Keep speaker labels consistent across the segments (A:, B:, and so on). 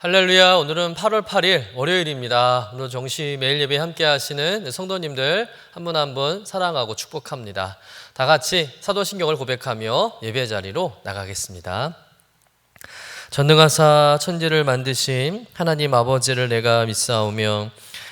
A: 할렐루야. 오늘은 8월 8일 월요일입니다. 오늘 정시 매일 예배 함께 하시는 성도님들 한 분 한 분 사랑하고 축복합니다. 다 같이 사도신경을 고백하며 예배 자리로 나가겠습니다. 전능하사 천지를 만드신 하나님 아버지를 내가 믿사오며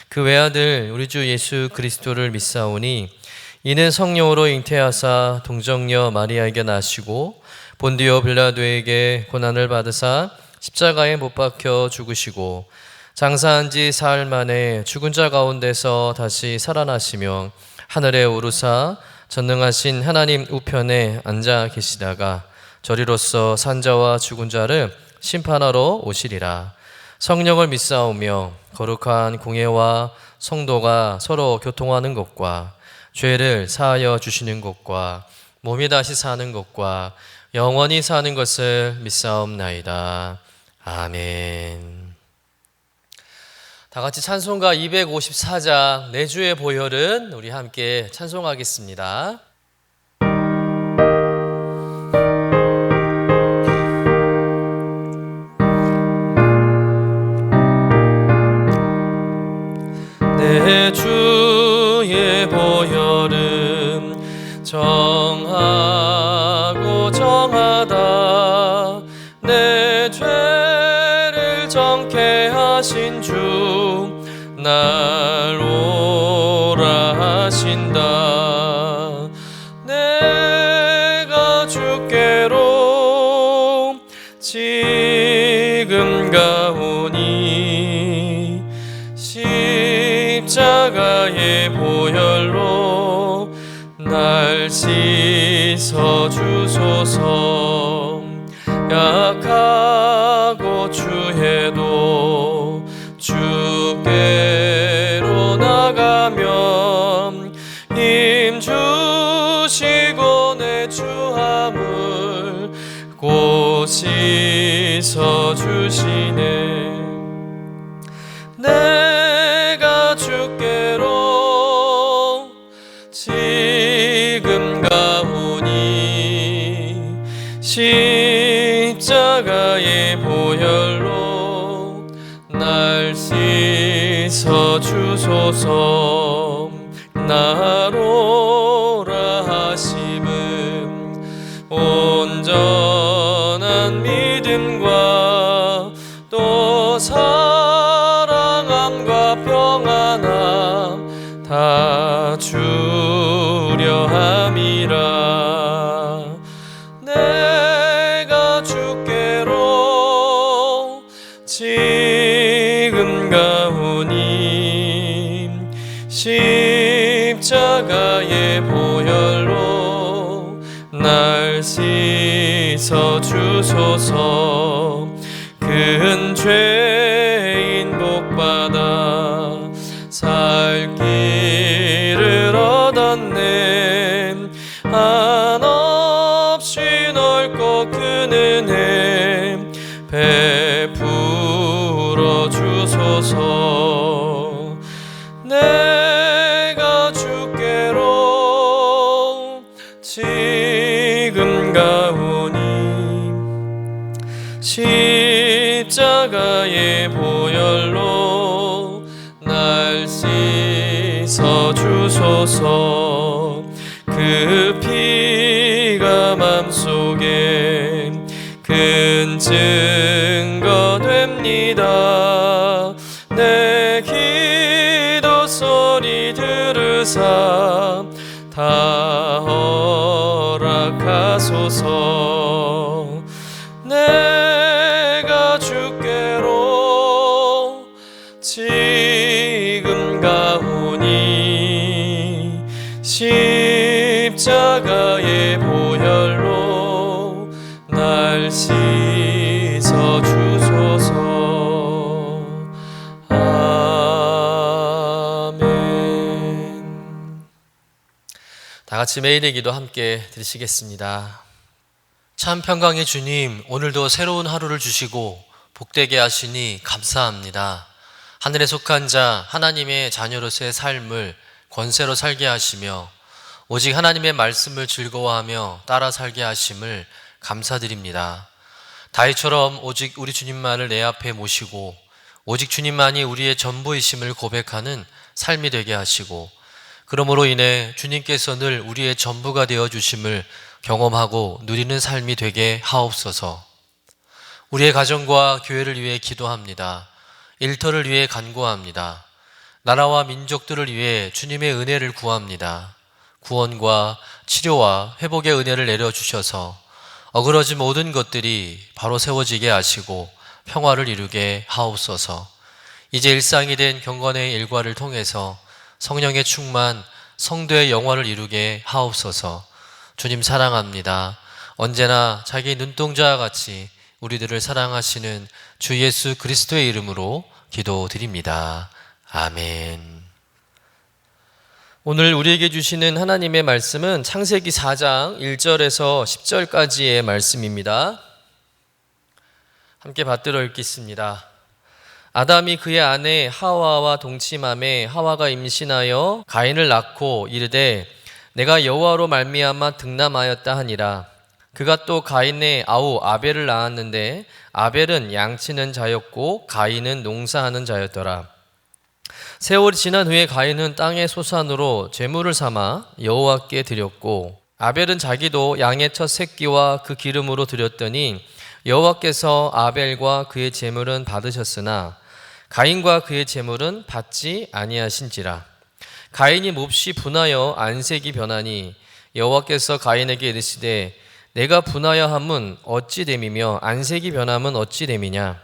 A: 그 외아들 우리 주 예수 그리스도를 믿사오니 이는 성령으로 잉태하사 동정녀 마리아에게 나시고 본디오 빌라도에게 고난을 받으사 십자가에 못 박혀 죽으시고 장사한 지 사흘 만에 죽은 자 가운데서 다시 살아나시며 하늘에 오르사 전능하신 하나님 우편에 앉아 계시다가 저리로서 산자와 죽은 자를 심판하러 오시리라. 성령을 믿사오며 거룩한 공예와 성도가 서로 교통하는 것과 죄를 사하여 주시는 것과 몸이 다시 사는 것과 영원히 사는 것을 믿사옵나이다. 아멘. 다 같이 찬송가 254장 내 주의 보혈은 우리 함께 찬송하겠습니다. 내 주의 보혈은 정하고 정하다. 내 죄를 정케 하신 주 날 오라 하신다. 내가 주께로 지금 가오니 십자가의 보혈로 날 씻어 주소서. 약하고 추해도 주께로 나가면 힘 주시고 내 주함을 곧 씻어 주시네. 내가 주께로 지금 가오니 십자가의 보혈로 날 씻어 주소서. 나로라 하심은 온전한 믿음과 또 사랑함과 평안함 다 주려 함이라. 내가 주께로 지금 가오니 십자가의 보혈로 날 씻어 주소서. 큰 죄인 복받아 살 길을 얻었네. 한없이 넓고 큰 은혜 베풀어 주소서. 내가 주께로 지금 가오니 십자가의 보혈로 날 씻어 주소서. 그 피가 맘속에 큰 증거 됩니다. 내 기도 소리 들으사 다 허락하소서. 내가 주께로 지금 가오니 십자가의 보혈로 날 씻어 주소서. 아멘. 다 같이 매일의 기도 함께 드리시겠습니다. 참 평강의 주님, 오늘도 새로운 하루를 주시고 복되게 하시니 감사합니다. 하늘에 속한 자 하나님의 자녀로서의 삶을 권세로 살게 하시며 오직 하나님의 말씀을 즐거워하며 따라 살게 하심을 감사드립니다. 다윗처럼 오직 우리 주님만을 내 앞에 모시고 오직 주님만이 우리의 전부이심을 고백하는 삶이 되게 하시고, 그러므로 인해 주님께서 늘 우리의 전부가 되어 주심을 경험하고 누리는 삶이 되게 하옵소서. 우리의 가정과 교회를 위해 기도합니다. 일터를 위해 간구합니다. 나라와 민족들을 위해 주님의 은혜를 구합니다. 구원과 치료와 회복의 은혜를 내려주셔서 어그러진 모든 것들이 바로 세워지게 하시고 평화를 이루게 하옵소서. 이제 일상이 된 경건의 일과를 통해서 성령의 충만, 성도의 영화를 이루게 하옵소서. 주님 사랑합니다. 언제나 자기 눈동자와 같이 우리들을 사랑하시는 주 예수 그리스도의 이름으로 기도드립니다. 아멘. 오늘 우리에게 주시는 하나님의 말씀은 창세기 4장 1절에서 10절까지의 말씀입니다. 함께 받들어 읽겠습니다. 아담이 그의 아내 하와와 동침하매 하와가 임신하여 가인을 낳고 이르되 내가 여호와로 말미암아 득남하였다 하니라. 그가 또 가인의 아우 아벨을 낳았는데 아벨은 양치는 자였고 가인은 농사하는 자였더라. 세월이 지난 후에 가인은 땅의 소산으로 제물을 삼아 여호와께 드렸고 아벨은 자기도 양의 첫 새끼와 그 기름으로 드렸더니 여호와께서 아벨과 그의 제물은 받으셨으나 가인과 그의 제물은 받지 아니하신지라. 가인이 몹시 분하여 안색이 변하니 여호와께서 가인에게 이르시되 내가 분하여 함은 어찌 됨이며 안색이 변함은 어찌 됨이냐.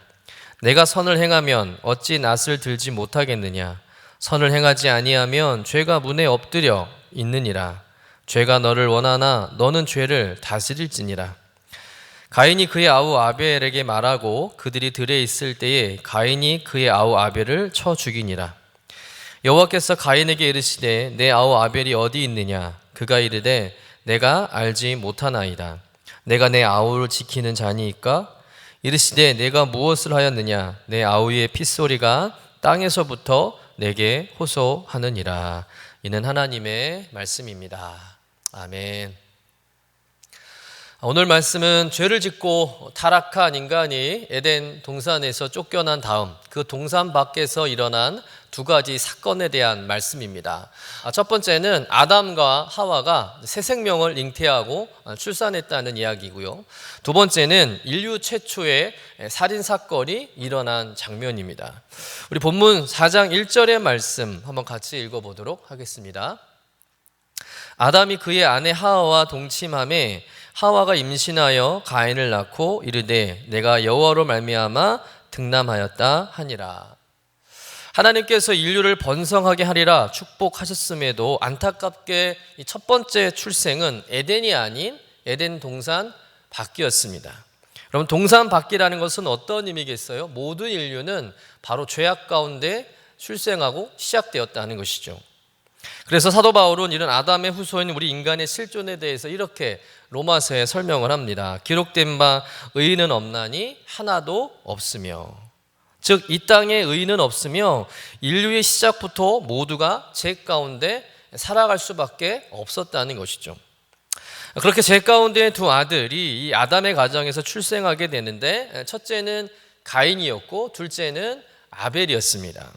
A: 내가 선을 행하면 어찌 낯을 들지 못하겠느냐. 선을 행하지 아니하면 죄가 문에 엎드려 있느니라. 죄가 너를 원하나 너는 죄를 다스릴지니라. 가인이 그의 아우 아벨에게 말하고 그들이 들에 있을 때에 가인이 그의 아우 아벨을 쳐 죽이니라. 여호와께서 가인에게 이르시되 내 아우 아벨이 어디 있느냐. 그가 이르되 내가 알지 못하나이다. 내가 내 아우를 지키는 자니이까. 이르시되 내가 무엇을 하였느냐. 내 아우의 핏소리가 땅에서부터 내게 호소하느니라. 이는 하나님의 말씀입니다. 아멘. 오늘 말씀은 죄를 짓고 타락한 인간이 에덴 동산에서 쫓겨난 다음 그 동산 밖에서 일어난 두 가지 사건에 대한 말씀입니다. 첫 번째는 아담과 하와가 새 생명을 잉태하고 출산했다는 이야기고요. 두 번째는 인류 최초의 살인 사건이 일어난 장면입니다. 우리 본문 4장 1절의 말씀 한번 같이 읽어보도록 하겠습니다. 아담이 그의 아내 하와와 동침하매 하와가 임신하여 가인을 낳고 이르되 내가 여호와로 말미암아 득남하였다 하니라. 하나님께서 인류를 번성하게 하리라 축복하셨음에도 안타깝게 이 첫 번째 출생은 에덴이 아닌 에덴 동산 밖이었습니다. 여러분, 동산 밖이라는 것은 어떤 의미겠어요? 모든 인류는 바로 죄악 가운데 출생하고 시작되었다는 것이죠. 그래서 사도 바울은 이런 아담의 후손인 우리 인간의 실존에 대해서 이렇게 로마서에 설명을 합니다. 기록된 바 의인은 없나니 하나도 없으며, 즉 이 땅에 의인은 없으며 인류의 시작부터 모두가 죄 가운데 살아갈 수밖에 없었다는 것이죠. 그렇게 죄 가운데 두 아들이 이 아담의 가정에서 출생하게 되는데 첫째는 가인이었고 둘째는 아벨이었습니다.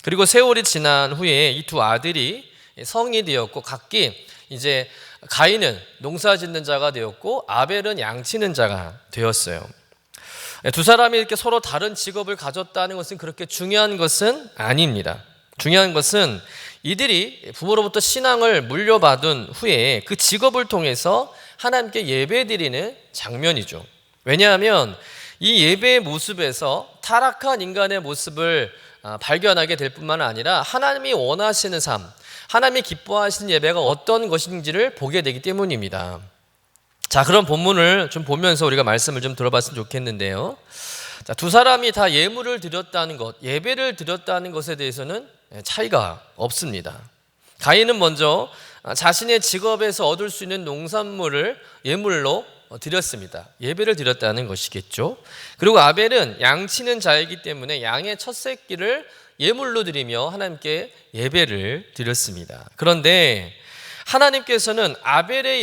A: 그리고 세월이 지난 후에 이 두 아들이 성이 되었고 각기 이제 가인은 농사 짓는 자가 되었고 아벨은 양치는 자가 되었어요. 두 사람이 이렇게 서로 다른 직업을 가졌다는 것은 그렇게 중요한 것은 아닙니다. 중요한 것은 이들이 부모로부터 신앙을 물려받은 후에 그 직업을 통해서 하나님께 예배드리는 장면이죠. 왜냐하면 이 예배의 모습에서 타락한 인간의 모습을 발견하게 될 뿐만 아니라 하나님이 원하시는 삶, 하나님이 기뻐하시는 예배가 어떤 것인지를 보게 되기 때문입니다. 자, 그럼 본문을 좀 보면서 우리가 말씀을 좀 들어봤으면 좋겠는데요. 자, 두 사람이 다 예물을 드렸다는 것, 예배를 드렸다는 것에 대해서는 차이가 없습니다. 가인은 먼저 자신의 직업에서 얻을 수 있는 농산물을 예물로 드렸습니다. 예배를 드렸다는 것이겠죠. 그리고 아벨은 양치는 자이기 때문에 양의 첫 새끼를 예물로 드리며 하나님께 예배를 드렸습니다. 그런데 하나님께서는 아벨의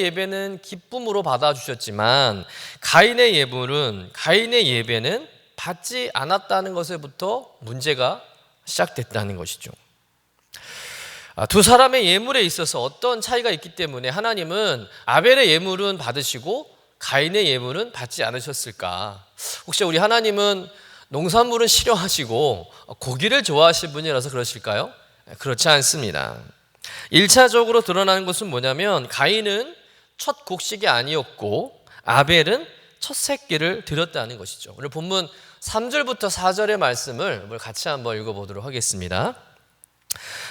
A: 예배는 기쁨으로 받아주셨지만 가인의 예배는 받지 않았다는 것에부터 문제가 시작됐다는 것이죠. 두 사람의 예물에 있어서 어떤 차이가 있기 때문에 하나님은 아벨의 예물은 받으시고 가인의 예물은 받지 않으셨을까? 혹시 우리 하나님은 농산물은 싫어하시고 고기를 좋아하시는 분이라서 그러실까요? 그렇지 않습니다. 1차적으로 드러나는 것은 뭐냐면 가인은 첫 곡식이 아니었고 아벨은 첫 새끼를 드렸다는 것이죠. 오늘 본문 3절부터 4절의 말씀을 같이 한번 읽어보도록 하겠습니다.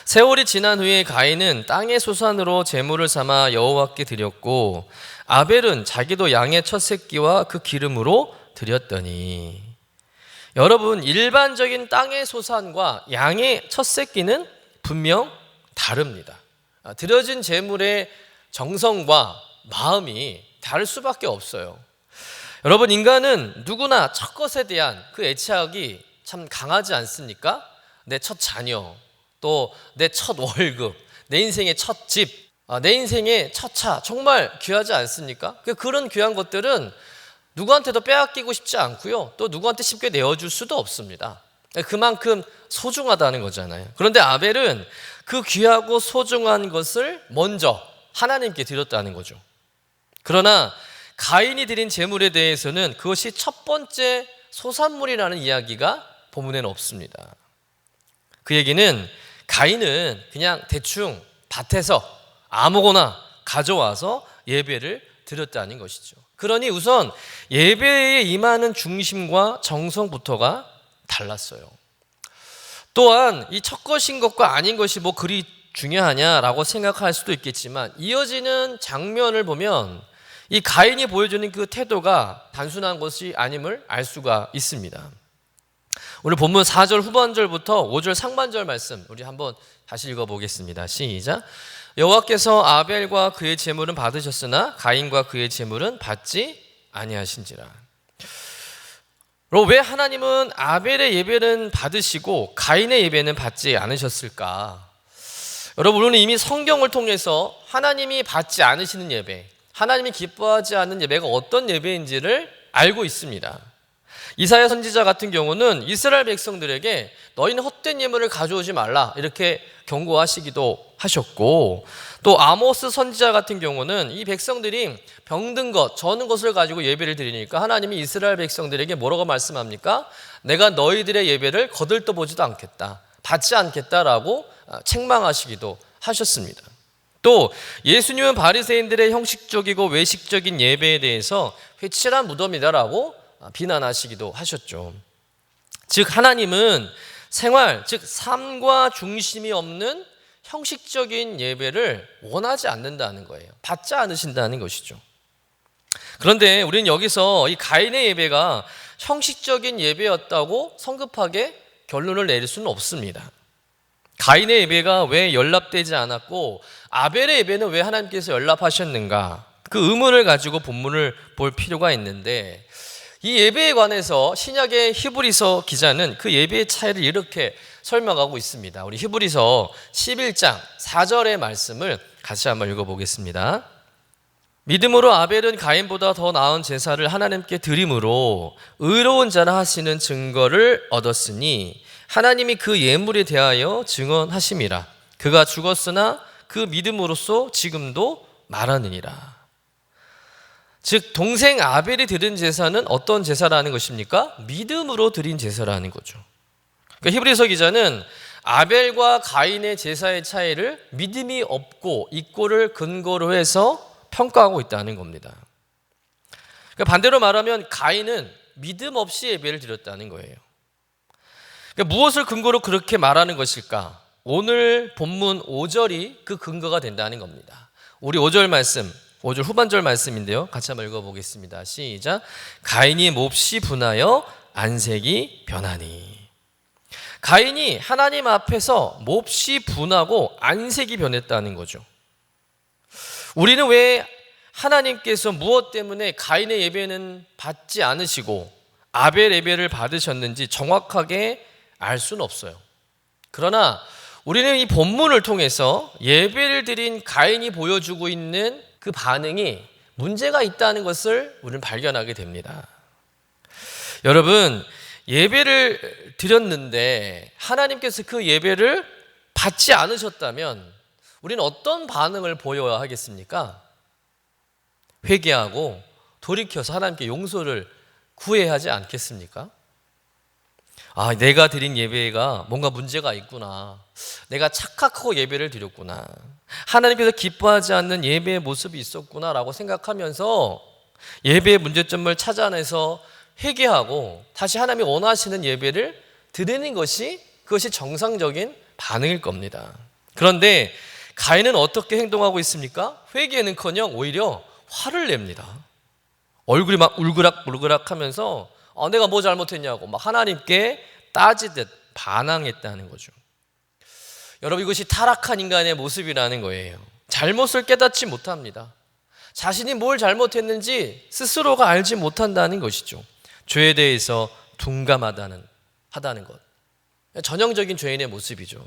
A: 세월이 지난 후에 가인은 땅의 소산으로 제물을 삼아 여호와께 드렸고 아벨은 자기도 양의 첫 새끼와 그 기름으로 드렸더니. 여러분, 일반적인 땅의 소산과 양의 첫 새끼는 분명 다릅니다. 드려진 제물의 정성과 마음이 다를 수밖에 없어요. 여러분, 인간은 누구나 첫 것에 대한 그 애착이 참 강하지 않습니까? 내 첫 자녀, 또 내 첫 월급, 내 인생의 첫 집, 내 인생의 첫 차, 정말 귀하지 않습니까? 그런 귀한 것들은 누구한테도 빼앗기고 싶지 않고요, 또 누구한테 쉽게 내어줄 수도 없습니다. 그만큼 소중하다는 거잖아요. 그런데 아벨은 그 귀하고 소중한 것을 먼저 하나님께 드렸다는 거죠. 그러나 가인이 드린 제물에 대해서는 그것이 첫 번째 소산물이라는 이야기가 본문에는 없습니다. 그 얘기는 가인은 그냥 대충 밭에서 아무거나 가져와서 예배를 드렸다는 것이죠. 그러니 우선 예배에 임하는 중심과 정성부터가 달랐어요. 또한 이 첫 것인 것과 아닌 것이 뭐 그리 중요하냐라고 생각할 수도 있겠지만 이어지는 장면을 보면 이 가인이 보여주는 그 태도가 단순한 것이 아님을 알 수가 있습니다. 오늘 본문 4절 후반절부터 5절 상반절 말씀 우리 한번 다시 읽어보겠습니다. 시작. 여호와께서 아벨과 그의 제물은 받으셨으나 가인과 그의 제물은 받지 아니하신지라. 왜 하나님은 아벨의 예배는 받으시고 가인의 예배는 받지 않으셨을까? 여러분, 우리는 이미 성경을 통해서 하나님이 받지 않으시는 예배, 하나님이 기뻐하지 않는 예배가 어떤 예배인지를 알고 있습니다. 이사야 선지자 같은 경우는 이스라엘 백성들에게 너희는 헛된 예물을 가져오지 말라 이렇게 경고하시기도 하셨고, 또 아모스 선지자 같은 경우는 이 백성들이 병든 것, 저는 것을 가지고 예배를 드리니까 하나님이 이스라엘 백성들에게 뭐라고 말씀합니까? 내가 너희들의 예배를 거들떠보지도 않겠다, 받지 않겠다라고 책망하시기도 하셨습니다. 또 예수님은 바리새인들의 형식적이고 외식적인 예배에 대해서 회칠한 무덤이다라고 비난하시기도 하셨죠. 즉 하나님은 생활, 즉 삶과 중심이 없는 형식적인 예배를 원하지 않는다는 거예요. 받지 않으신다는 것이죠. 그런데 우리는 여기서 이 가인의 예배가 형식적인 예배였다고 성급하게 결론을 내릴 수는 없습니다. 가인의 예배가 왜 연락되지 않았고 아벨의 예배는 왜 하나님께서 연락하셨는가? 그 의문을 가지고 본문을 볼 필요가 있는데, 이 예배에 관해서 신약의 히브리서 기자는 그 예배의 차이를 이렇게 설명하고 있습니다. 우리 히브리서 11장 4절의 말씀을 같이 한번 읽어보겠습니다. 믿음으로 아벨은 가인보다 더 나은 제사를 하나님께 드림으로 의로운 자라 하시는 증거를 얻었으니 하나님이 그 예물에 대하여 증언하심이라. 그가 죽었으나 그 믿음으로써 지금도 말하느니라. 즉 동생 아벨이 드린 제사는 어떤 제사라는 것입니까? 믿음으로 드린 제사라는 거죠. 그러니까 히브리서 기자는 아벨과 가인의 제사의 차이를 믿음이 없고 있고를 근거로 해서 평가하고 있다는 겁니다. 그러니까 반대로 말하면 가인은 믿음 없이 예배를 드렸다는 거예요. 그러니까 무엇을 근거로 그렇게 말하는 것일까? 오늘 본문 5절이 그 근거가 된다는 겁니다. 우리 5절 말씀, 5절 후반절 말씀인데요, 같이 한번 읽어보겠습니다. 시작. 가인이 몹시 분하여 안색이 변하니. 가인이 하나님 앞에서 몹시 분하고 안색이 변했다는 거죠. 우리는 왜 하나님께서 무엇 때문에 가인의 예배는 받지 않으시고 아벨 예배를 받으셨는지 정확하게 알 수는 없어요. 그러나 우리는 이 본문을 통해서 예배를 드린 가인이 보여주고 있는 그 반응이 문제가 있다는 것을 우리는 발견하게 됩니다. 여러분, 예배를 드렸는데 하나님께서 그 예배를 받지 않으셨다면 우리는 어떤 반응을 보여야 하겠습니까? 회개하고 돌이켜서 하나님께 용서를 구해야 하지 않겠습니까? 아, 내가 드린 예배가 뭔가 문제가 있구나. 내가 착각하고 예배를 드렸구나. 하나님께서 기뻐하지 않는 예배의 모습이 있었구나 라고 생각하면서 예배의 문제점을 찾아내서 회개하고 다시 하나님이 원하시는 예배를 드리는 것이 그것이 정상적인 반응일 겁니다. 그런데 가인은 어떻게 행동하고 있습니까? 회개는커녕 오히려 화를 냅니다. 얼굴이 막 울그락불그락 하면서 내가 뭐 잘못했냐고 막 하나님께 따지듯 반항했다는 거죠. 여러분, 이것이 타락한 인간의 모습이라는 거예요. 잘못을 깨닫지 못합니다. 자신이 뭘 잘못했는지 스스로가 알지 못한다는 것이죠. 죄에 대해서 둔감하다는 것. 전형적인 죄인의 모습이죠.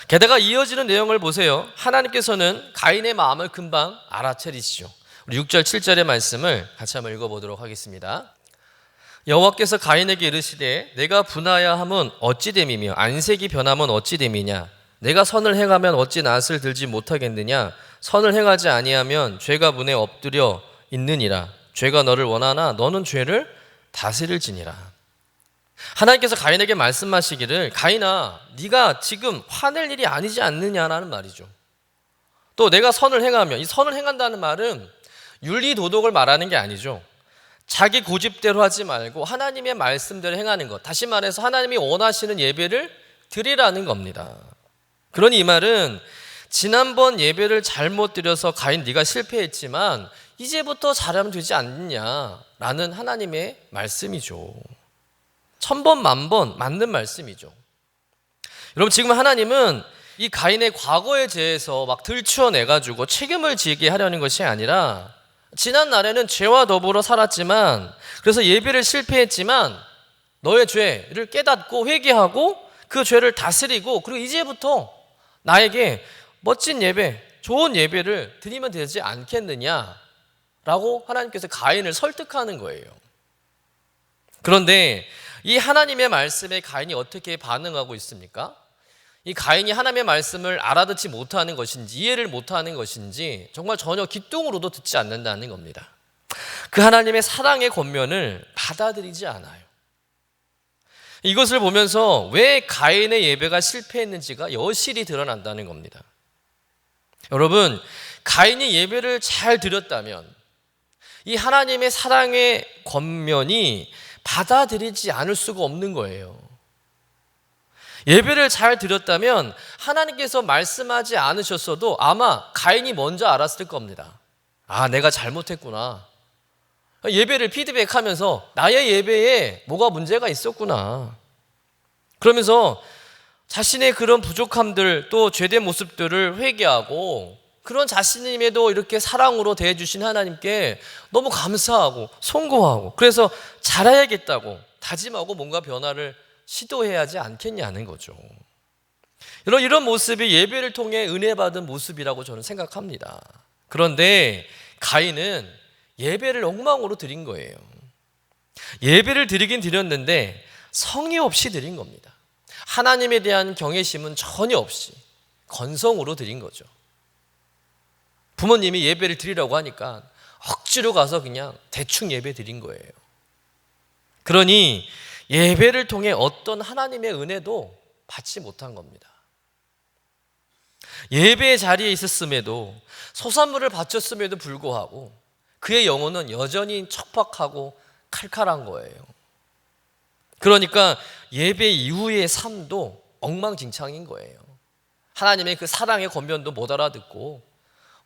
A: 게다가 이어지는 내용을 보세요. 하나님께서는 가인의 마음을 금방 알아차리시죠. 우리 6절 7절의 말씀을 같이 한번 읽어보도록 하겠습니다. 여호와께서 가인에게 이르시되 내가 분하야 함은 어찌 됨이며 안색이 변함은 어찌 됨이냐. 내가 선을 행하면 어찌 낫을 들지 못하겠느냐. 선을 행하지 아니하면 죄가 문에 엎드려 있느니라. 죄가 너를 원하나 너는 죄를 다스릴지니라. 하나님께서 가인에게 말씀하시기를 가인아, 네가 지금 화낼 일이 아니지 않느냐라는 말이죠. 또 내가 선을 행하면, 이 선을 행한다는 말은 윤리 도덕을 말하는 게 아니죠. 자기 고집대로 하지 말고 하나님의 말씀대로 행하는 것, 다시 말해서 하나님이 원하시는 예배를 드리라는 겁니다. 그러니 이 말은 지난번 예배를 잘못 드려서 가인 네가 실패했지만 이제부터 잘하면 되지 않느냐라는 하나님의 말씀이죠. 천번 만번 맞는 말씀이죠. 여러분, 지금 하나님은 이 가인의 과거에 대해서 막 들추어내가지고 책임을 지게 하려는 것이 아니라 지난 날에는 죄와 더불어 살았지만 그래서 예배를 실패했지만 너의 죄를 깨닫고 회개하고 그 죄를 다스리고 그리고 이제부터 나에게 멋진 예배, 좋은 예배를 드리면 되지 않겠느냐라고 하나님께서 가인을 설득하는 거예요. 그런데 이 하나님의 말씀에 가인이 어떻게 반응하고 있습니까? 이 가인이 하나님의 말씀을 알아듣지 못하는 것인지 이해를 못하는 것인지 정말 전혀 귀뚱으로도 듣지 않는다는 겁니다. 그 하나님의 사랑의 권면을 받아들이지 않아요. 이것을 보면서 왜 가인의 예배가 실패했는지가 여실히 드러난다는 겁니다. 여러분, 가인이 예배를 잘 드렸다면 이 하나님의 사랑의 권면이 받아들이지 않을 수가 없는 거예요. 예배를 잘 드렸다면 하나님께서 말씀하지 않으셨어도 아마 가인이 먼저 알았을 겁니다. 아, 내가 잘못했구나. 예배를 피드백하면서 나의 예배에 뭐가 문제가 있었구나. 그러면서 자신의 그런 부족함들 또 죄된 모습들을 회개하고 그런 자신임에도 이렇게 사랑으로 대해주신 하나님께 너무 감사하고 송구하고 그래서 잘해야겠다고 다짐하고 뭔가 변화를 시도해야 하지 않겠냐는 거죠. 이런 모습이 예배를 통해 은혜 받은 모습이라고 저는 생각합니다. 그런데 가인은 예배를 엉망으로 드린 거예요. 예배를 드리긴 드렸는데 성의 없이 드린 겁니다. 하나님에 대한 경외심은 전혀 없이 건성으로 드린 거죠. 부모님이 예배를 드리라고 하니까 억지로 가서 그냥 대충 예배 드린 거예요. 그러니 예배를 통해 어떤 하나님의 은혜도 받지 못한 겁니다. 예배의 자리에 있었음에도 소산물을 바쳤음에도 불구하고 그의 영혼은 여전히 척박하고 칼칼한 거예요. 그러니까 예배 이후의 삶도 엉망진창인 거예요. 하나님의 그 사랑의 권면도 못 알아듣고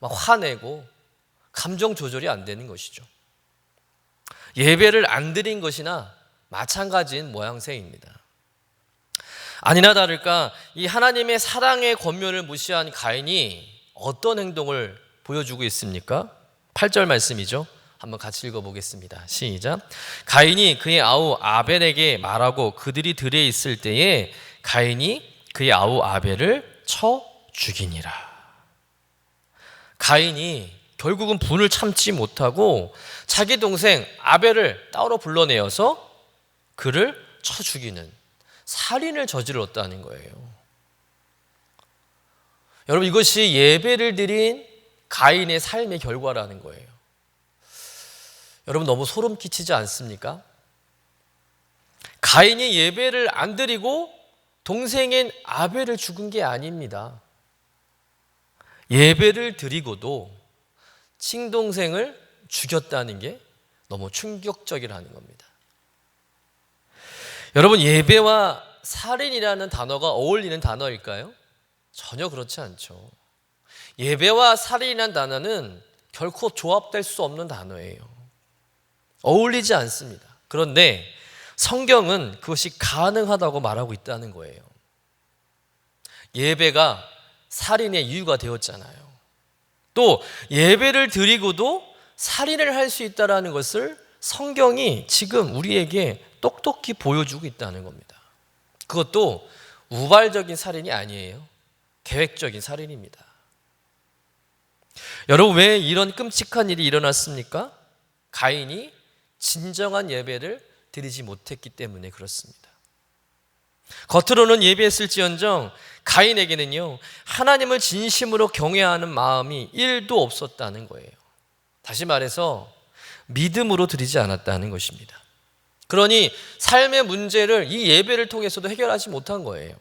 A: 막 화내고 감정 조절이 안 되는 것이죠. 예배를 안 드린 것이나 마찬가지인 모양새입니다. 아니나 다를까 이 하나님의 사랑의 권면을 무시한 가인이 어떤 행동을 보여주고 있습니까? 8절 말씀이죠. 한번 같이 읽어보겠습니다. 시작. 가인이 그의 아우 아벨에게 말하고 그들이 들에 있을 때에 가인이 그의 아우 아벨을 쳐 죽이니라. 가인이 결국은 분을 참지 못하고 자기 동생 아벨을 따로 불러내어서 그를 쳐 죽이는 살인을 저질렀다는 거예요. 여러분, 이것이 예배를 드린 가인의 삶의 결과라는 거예요. 여러분, 너무 소름 끼치지 않습니까? 가인이 예배를 안 드리고 동생인 아벨을 죽은 게 아닙니다. 예배를 드리고도 친동생을 죽였다는 게 너무 충격적이라는 겁니다. 여러분, 예배와 살인이라는 단어가 어울리는 단어일까요? 전혀 그렇지 않죠. 예배와 살인이라는 단어는 결코 조합될 수 없는 단어예요. 어울리지 않습니다. 그런데 성경은 그것이 가능하다고 말하고 있다는 거예요. 예배가 살인의 이유가 되었잖아요. 또 예배를 드리고도 살인을 할 수 있다는 것을 성경이 지금 우리에게 똑똑히 보여주고 있다는 겁니다. 그것도 우발적인 살인이 아니에요. 계획적인 살인입니다. 여러분, 왜 이런 끔찍한 일이 일어났습니까? 가인이 진정한 예배를 드리지 못했기 때문에 그렇습니다. 겉으로는 예배했을지언정 가인에게는요, 하나님을 진심으로 경외하는 마음이 1도 없었다는 거예요. 다시 말해서 믿음으로 드리지 않았다는 것입니다. 그러니 삶의 문제를 이 예배를 통해서도 해결하지 못한 거예요.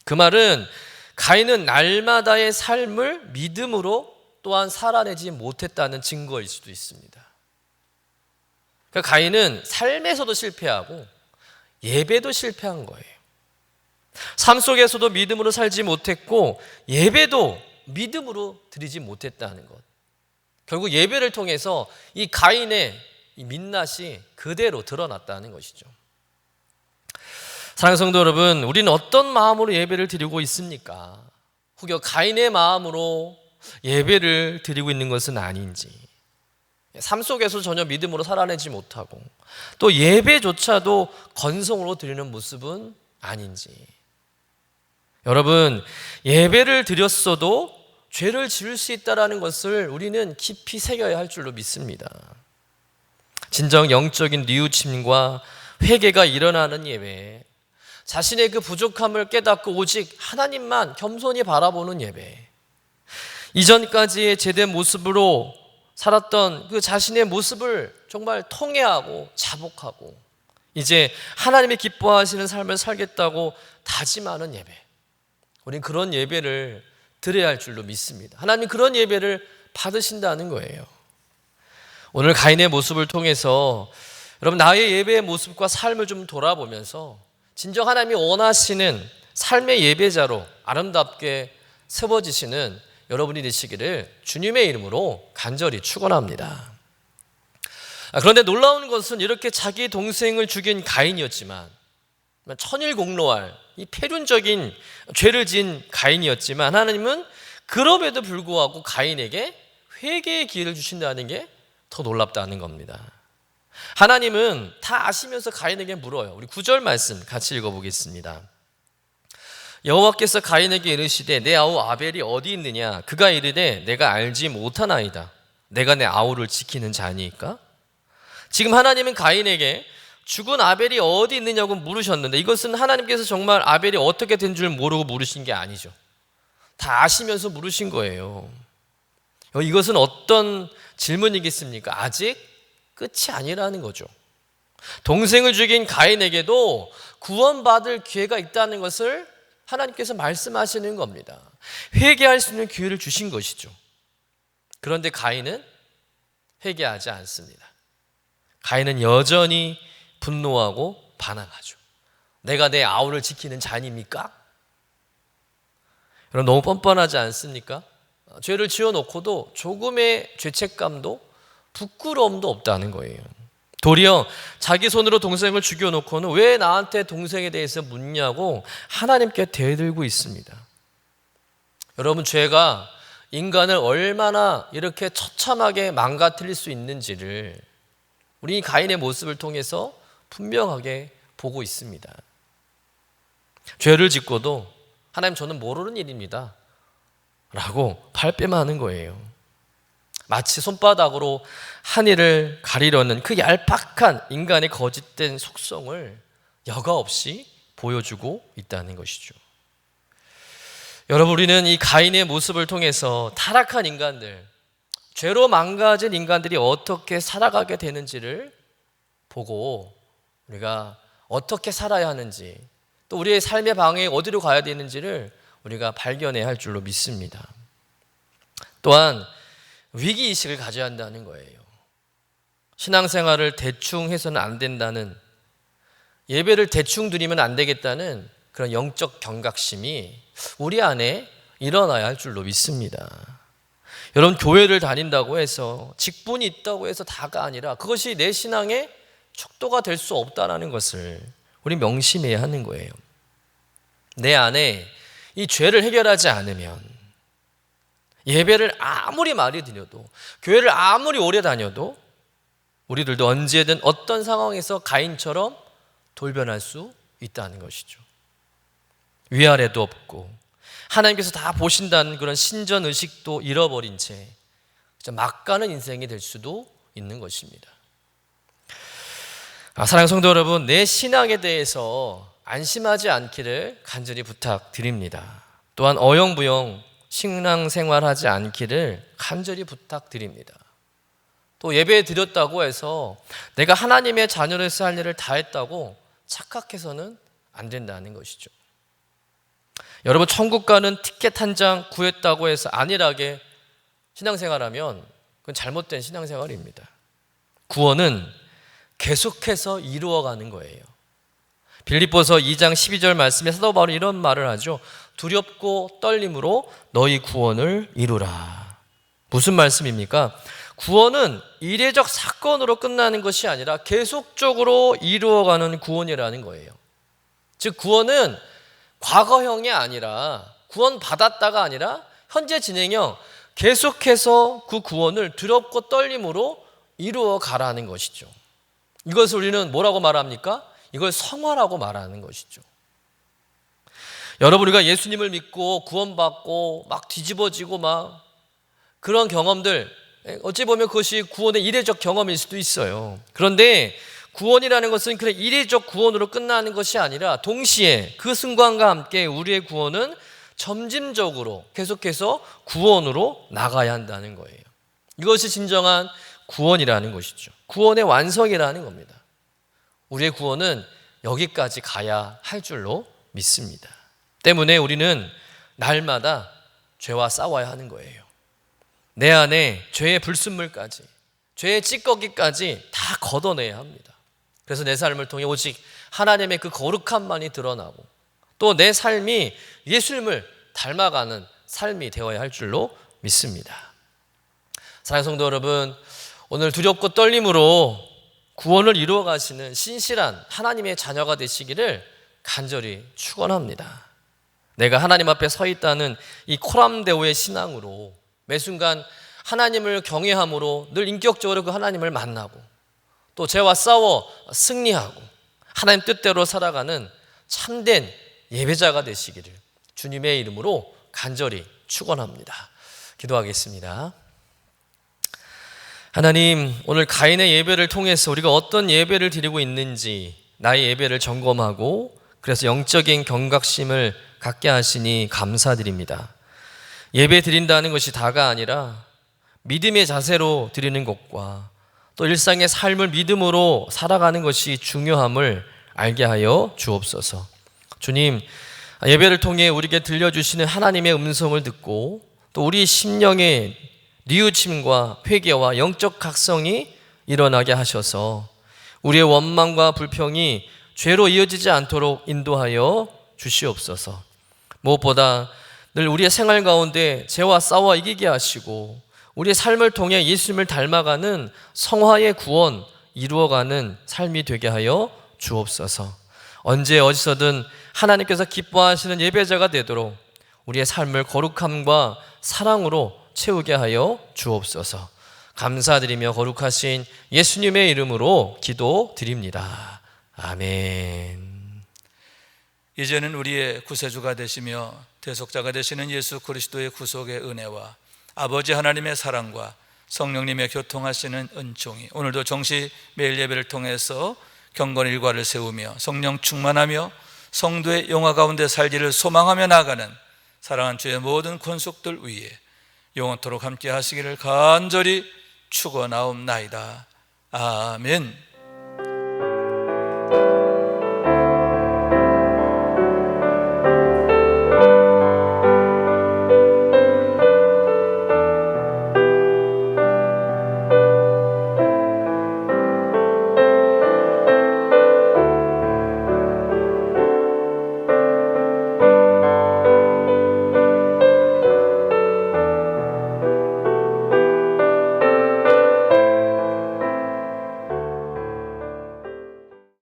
A: 그 말은 가인은 날마다의 삶을 믿음으로 또한 살아내지 못했다는 증거일 수도 있습니다. 그러니까 가인은 삶에서도 실패하고 예배도 실패한 거예요. 삶 속에서도 믿음으로 살지 못했고 예배도 믿음으로 드리지 못했다는 것. 결국 예배를 통해서 이 가인의 이 민낯이 그대로 드러났다는 것이죠. 사랑하는 성도 여러분, 우리는 어떤 마음으로 예배를 드리고 있습니까? 혹여 가인의 마음으로 예배를 드리고 있는 것은 아닌지, 삶 속에서 전혀 믿음으로 살아내지 못하고 또 예배조차도 건성으로 드리는 모습은 아닌지. 여러분, 예배를 드렸어도 죄를 지을 수 있다는 것을 우리는 깊이 새겨야 할 줄로 믿습니다. 진정 영적인 뉘우침과 회개가 일어나는 예배, 자신의 그 부족함을 깨닫고 오직 하나님만 겸손히 바라보는 예배, 이전까지의 제된 모습으로 살았던 그 자신의 모습을 정말 통회하고 자복하고 이제 하나님이 기뻐하시는 삶을 살겠다고 다짐하는 예배, 우린 그런 예배를 드려야 할 줄로 믿습니다. 하나님 그런 예배를 받으신다는 거예요. 오늘 가인의 모습을 통해서 여러분, 나의 예배의 모습과 삶을 좀 돌아보면서 진정 하나님이 원하시는 삶의 예배자로 아름답게 세워지시는 여러분이 되시기를 주님의 이름으로 간절히 축원합니다. 그런데 놀라운 것은 이렇게 자기 동생을 죽인 가인이었지만, 천일공로할 이 패륜적인 죄를 지은 가인이었지만, 하나님은 그럼에도 불구하고 가인에게 회개의 기회를 주신다는 게 더 놀랍다는 겁니다. 하나님은 다 아시면서 가인에게 물어요. 우리 9절 말씀 같이 읽어보겠습니다. 여호와께서 가인에게 이르시되 내 아우 아벨이 어디 있느냐? 그가 이르되 내가 알지 못하나이다. 내가 내 아우를 지키는 자니까? 지금 하나님은 가인에게 죽은 아벨이 어디 있느냐고 물으셨는데, 이것은 하나님께서 정말 아벨이 어떻게 된 줄 모르고 물으신 게 아니죠. 다 아시면서 물으신 거예요. 이것은 어떤 질문이겠습니까? 아직 끝이 아니라는 거죠. 동생을 죽인 가인에게도 구원받을 기회가 있다는 것을 하나님께서 말씀하시는 겁니다. 회개할 수 있는 기회를 주신 것이죠. 그런데 가인은 회개하지 않습니다. 가인은 여전히 분노하고 반항하죠. 내가 내 아우를 지키는 자니입니까? 여러분, 너무 뻔뻔하지 않습니까? 죄를 지어놓고도 조금의 죄책감도 부끄러움도 없다는 거예요. 도리어 자기 손으로 동생을 죽여놓고는 왜 나한테 동생에 대해서 묻냐고 하나님께 대들고 있습니다. 여러분, 죄가 인간을 얼마나 이렇게 처참하게 망가뜨릴 수 있는지를 우리 가인의 모습을 통해서 분명하게 보고 있습니다. 죄를 짓고도 하나님, 저는 모르는 일입니다 라고 발뺌하는 거예요. 마치 손바닥으로 하늘을 가리려는 그 얄팍한 인간의 거짓된 속성을 여과 없이 보여주고 있다는 것이죠. 여러분, 우리는 이 가인의 모습을 통해서 타락한 인간들, 죄로 망가진 인간들이 어떻게 살아가게 되는지를 보고 우리가 어떻게 살아야 하는지, 또 우리의 삶의 방향이 어디로 가야 되는지를 우리가 발견해야 할 줄로 믿습니다. 또한 위기의식을 가져야 한다는 거예요. 신앙생활을 대충 해서는 안 된다는, 예배를 대충 드리면 안 되겠다는 그런 영적 경각심이 우리 안에 일어나야 할 줄로 믿습니다. 여러분, 교회를 다닌다고 해서, 직분이 있다고 해서 다가 아니라 그것이 내 신앙의 척도가 될 수 없다는 것을 우리 명심해야 하는 거예요. 내 안에 이 죄를 해결하지 않으면 예배를 아무리 많이 드려도, 교회를 아무리 오래 다녀도 우리들도 언제든 어떤 상황에서 가인처럼 돌변할 수 있다는 것이죠. 위아래도 없고 하나님께서 다 보신다는 그런 신전의식도 잃어버린 채 막 가는 인생이 될 수도 있는 것입니다. 사랑하는 성도 여러분, 내 신앙에 대해서 안심하지 않기를 간절히 부탁드립니다. 또한 어영부영 신앙생활하지 않기를 간절히 부탁드립니다. 또 예배 드렸다고 해서 내가 하나님의 자녀로서 할 일을 다 했다고 착각해서는 안 된다는 것이죠. 여러분, 천국 가는 티켓 한 장 구했다고 해서 안일하게 신앙생활하면 그건 잘못된 신앙생활입니다. 구원은 계속해서 이루어가는 거예요. 빌립보서 2장 12절 말씀에 사도 바울이 이런 말을 하죠. 두렵고 떨림으로 너희 구원을 이루라. 무슨 말씀입니까? 구원은 이례적 사건으로 끝나는 것이 아니라 계속적으로 이루어가는 구원이라는 거예요. 즉, 구원은 과거형이 아니라, 구원 받았다가 아니라 현재 진행형, 계속해서 그 구원을 두렵고 떨림으로 이루어 가라는 것이죠. 이것을 우리는 뭐라고 말합니까? 이걸 성화라고 말하는 것이죠. 여러분, 우리가 예수님을 믿고 구원받고 막 뒤집어지고 막 그런 경험들, 어찌 보면 그것이 구원의 이례적 경험일 수도 있어요. 그런데 구원이라는 것은 그냥 이례적 구원으로 끝나는 것이 아니라 동시에 그 순간과 함께 우리의 구원은 점진적으로 계속해서 구원으로 나가야 한다는 거예요. 이것이 진정한 구원이라는 것이죠. 구원의 완성이라는 겁니다. 우리의 구원은 여기까지 가야 할 줄로 믿습니다. 때문에 우리는 날마다 죄와 싸워야 하는 거예요. 내 안에 죄의 불순물까지, 죄의 찌꺼기까지 다 걷어내야 합니다. 그래서 내 삶을 통해 오직 하나님의 그 거룩함만이 드러나고 또 내 삶이 예수님을 닮아가는 삶이 되어야 할 줄로 믿습니다. 사랑하는 성도 여러분, 오늘 두렵고 떨림으로 구원을 이루어 가시는 신실한 하나님의 자녀가 되시기를 간절히 축원합니다. 내가 하나님 앞에 서 있다는 이 코람데오의 신앙으로 매 순간 하나님을 경외함으로 늘 인격적으로 그 하나님을 만나고 또 죄와 싸워 승리하고 하나님 뜻대로 살아가는 참된 예배자가 되시기를 주님의 이름으로 간절히 축원합니다. 기도하겠습니다. 하나님, 오늘 가인의 예배를 통해서 우리가 어떤 예배를 드리고 있는지 나의 예배를 점검하고 그래서 영적인 경각심을 갖게 하시니 감사드립니다. 예배 드린다는 것이 다가 아니라 믿음의 자세로 드리는 것과 또 일상의 삶을 믿음으로 살아가는 것이 중요함을 알게 하여 주옵소서. 주님, 예배를 통해 우리에게 들려주시는 하나님의 음성을 듣고 또 우리 심령의 뉘우침과 회개와 영적 각성이 일어나게 하셔서 우리의 원망과 불평이 죄로 이어지지 않도록 인도하여 주시옵소서. 무엇보다 늘 우리의 생활 가운데 죄와 싸워 이기게 하시고 우리의 삶을 통해 예수님을 닮아가는 성화의 구원 이루어가는 삶이 되게 하여 주옵소서. 언제 어디서든 하나님께서 기뻐하시는 예배자가 되도록 우리의 삶을 거룩함과 사랑으로 채우게 하여 주옵소서. 감사드리며 거룩하신 예수님의 이름으로 기도드립니다. 아멘.
B: 이제는 우리의 구세주가 되시며 대속자가 되시는 예수 그리스도의 구속의 은혜와 아버지 하나님의 사랑과 성령님의 교통하시는 은총이 오늘도 정시 매일 예배를 통해서 경건 일과를 세우며 성령 충만하며 성도의 영화 가운데 살기를 소망하며 나아가는 사랑하는 주의 모든 권속들 위에 영원토록 함께 하시기를 간절히 축원하옵나이다. 아멘.